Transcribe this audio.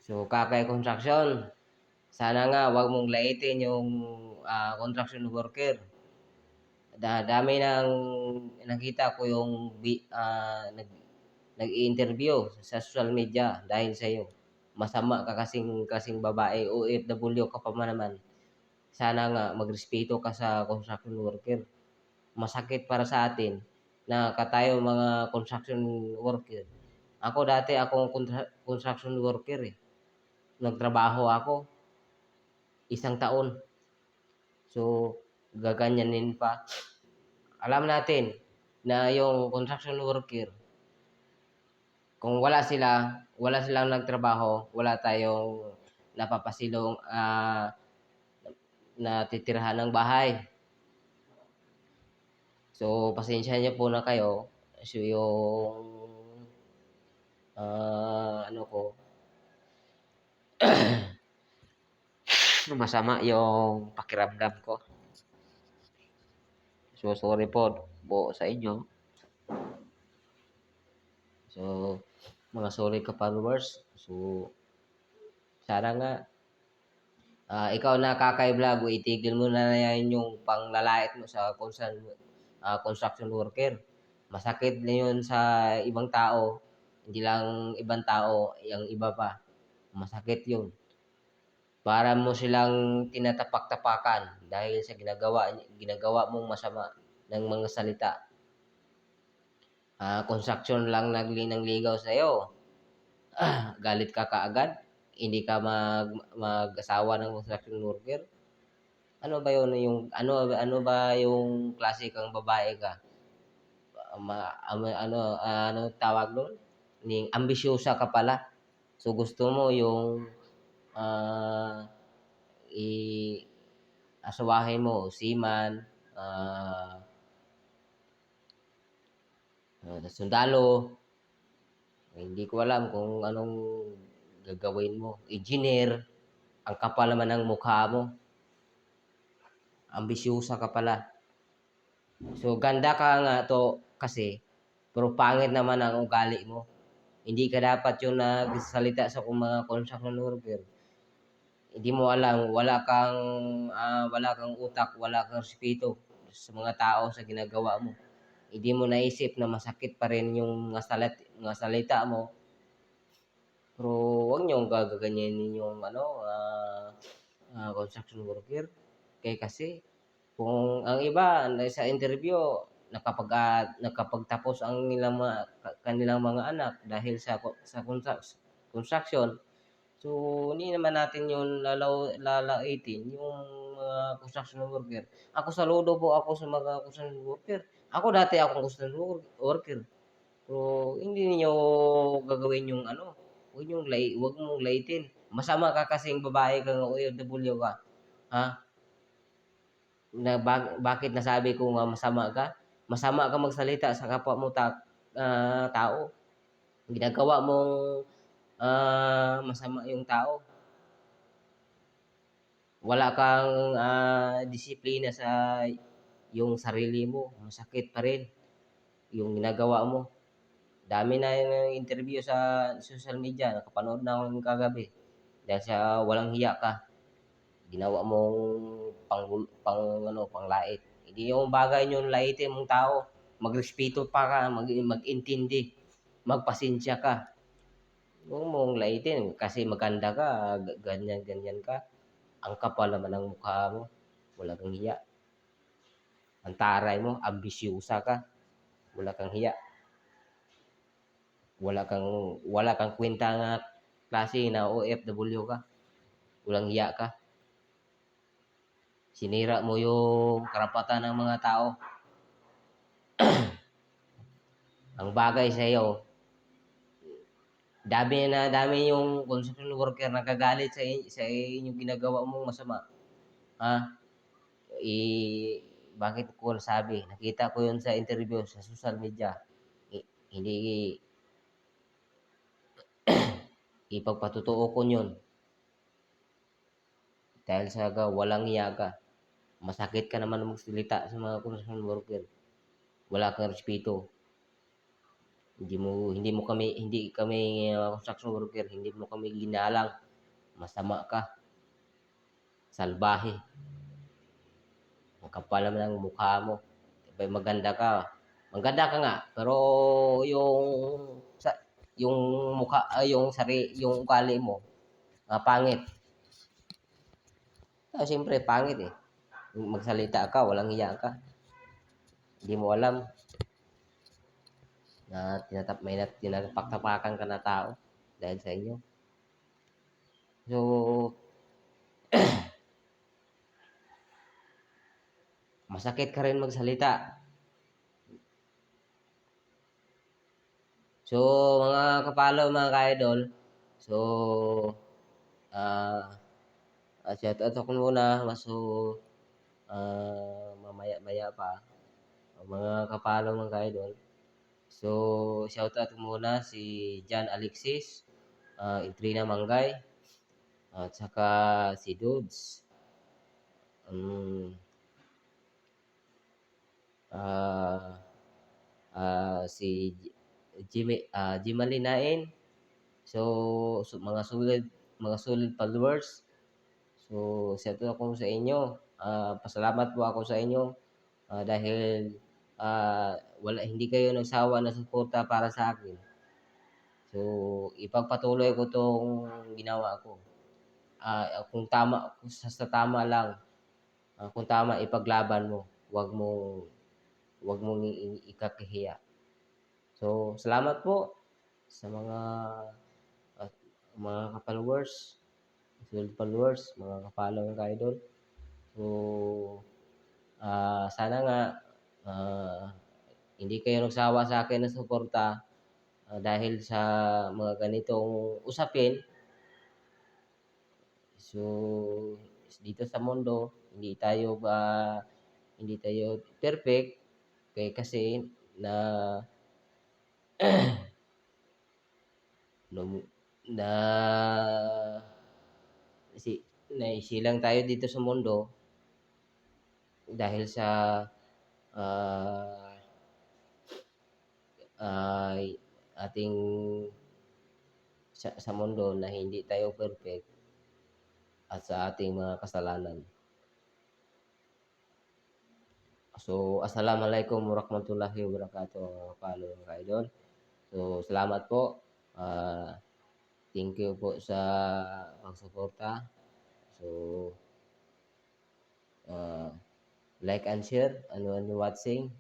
So, Kakay Construction, sana nga wag mong laitin yung construction worker. Dami nang nakita ko yung nag-i-interview sa social media dahil sa iyo. Masama ka kasing babae, OFW ka pa man naman. Sana nga magrespeto ka sa construction worker. Masakit para sa atin na katayo mga construction worker. Ako dati akong construction worker eh. Nagtrabaho ako 1 taon. So, gaganyanin pa. Alam natin na yung construction worker, kung wala silang nagtrabaho, wala tayong napapasilong na titirhan ng bahay. So, pasensya niyo po na kayo. So, yung ano ko, masama yung pakiramdam ko. So, sorry po sa inyo. So, mga sorry ka followers. So, sana nga ikaw na Kakay Vlog, itigil mo na yan yung panglalait mo sa construction worker. Masakit na yun sa ibang tao. Hindi lang ibang tao, yung iba pa. Masakit yun. Para mo silang tinatapak-tapakan dahil sa ginagawa mong masama ng mga salita. Construction lang nagligaw sa iyo. Galit ka kaagad. Hindi ka mag-asawa ng construction worker. Ano ba yun yung ano ba yung klase kang babae ka? Ano tawag doon? Ambisyosa ka pala. So gusto mo yung uh, i asawahin mo seaman, sundalo. Hindi ko alam kung anong gagawin mo. Engineer, ang kapal naman ng mukha mo. Ambisyosa ka pala. So ganda ka nga to kasi pero pangit naman ang ugali mo. Hindi ka dapat yung nagsalita sa mga construction worker. Hindi mo alam, wala kang utak, wala kang respeto sa mga tao sa ginagawa mo. Hindi mo naisip na masakit pa rin yung mga salita mo. Pero huwag niyong gagaganyanin yung construction worker. Kaya kasi kung ang iba sa interview nakapagtapos ang kanilang mga anak dahil sa construction. So hindi naman natin yung lalaitin yung mga construction worker. Ako saludo po ako sa mga construction worker. Ako dati akong construction worker. So hindi niyo gagawin yung wag mong laitin. Masama ka kasing babae ka ng OFW ka. Ha? Bakit nasabi ko nga masama ka? Masama ka magsalita sa kapwa mo tao. Ginagawa mong masama yung tao. Wala kang disiplina sa yung sarili mo. Masakit pa rin yung ginagawa mo. Dami na yung interview sa social media. Nakapanood na ako kagabi. Dahil sa walang hiya ka. Ginawa mong panglait. Hindi yung bagay yung laitin mong tao. Magrespeto pa ka, mag-intindi, magpasensya ka. Huwag mong laitin kasi maganda ka, ganyan ka. Ang kapal naman ng mukha mo. Wala kang hiya. Ang taray mo, ambisyosa ka. Wala kang hiya. Wala kang kwenta nga klase na OFW ka. Walang hiya ka. Sinira mo yung karapatan ng mga tao. Ang bagay sa iyo, dami yung construction worker nagagalit sa inyong ginagawa mong masama. Ha? Bakit ko nasabi? Nakita ko yun sa interview sa social media. Hindi ipagpatutuo ko yun. Dahil sa walang iyaga. Masakit ka naman magsalita sa mga construction worker. Wala kang respeto. Hindi kami construction worker, hindi mo kami ginalang. Masama ka, salbahe. Ang kapal naman ng mukha mo. Sabay maganda ka nga, pero yung sa yung yung ugali mo, pangit. Siyempre pangit eh. Magsalita ka, walang hiya ka. Hindi mo alam na may tinapak-tapakan ka na tao dahil sa inyo. So, masakit ka rin magsalita. So, mga kapalo, mga ka-idol, so, shout out ako muna, mamaya-maya pa, mga kapalo, mga ka-idol. So, shout out muna si John Alexis, Intrina Mangay, at saka si Dudes. Si Jimmy Nain. So, mga solid followers. So, shout out ako sa inyo. Pasalamat po ako sa inyo dahil hindi kayo nagsawa na suporta para sa akin. So, ipagpatuloy ko tong ginawa ko. Kung tama lang, kung tama ipaglaban mo, wag mong ikahiya. So, salamat po sa uh, mga ka-followers, mga ka-follow ng idol. So, sana nga hindi kayo nagsawa sa akin ng suporta dahil sa mga ganitong usapin. So, dito sa mundo, hindi tayo perfect kasi na na naisilang tayo dito sa mundo dahil sa uh, uh, ating sa mundo na hindi tayo perfect at sa ating mga kasalanan. So, assalamualaikum warahmatullahi wabarakatuh, follow mga idol. So, salamat po. Thank you po sa pagsuporta. So, like and share and when you're watching.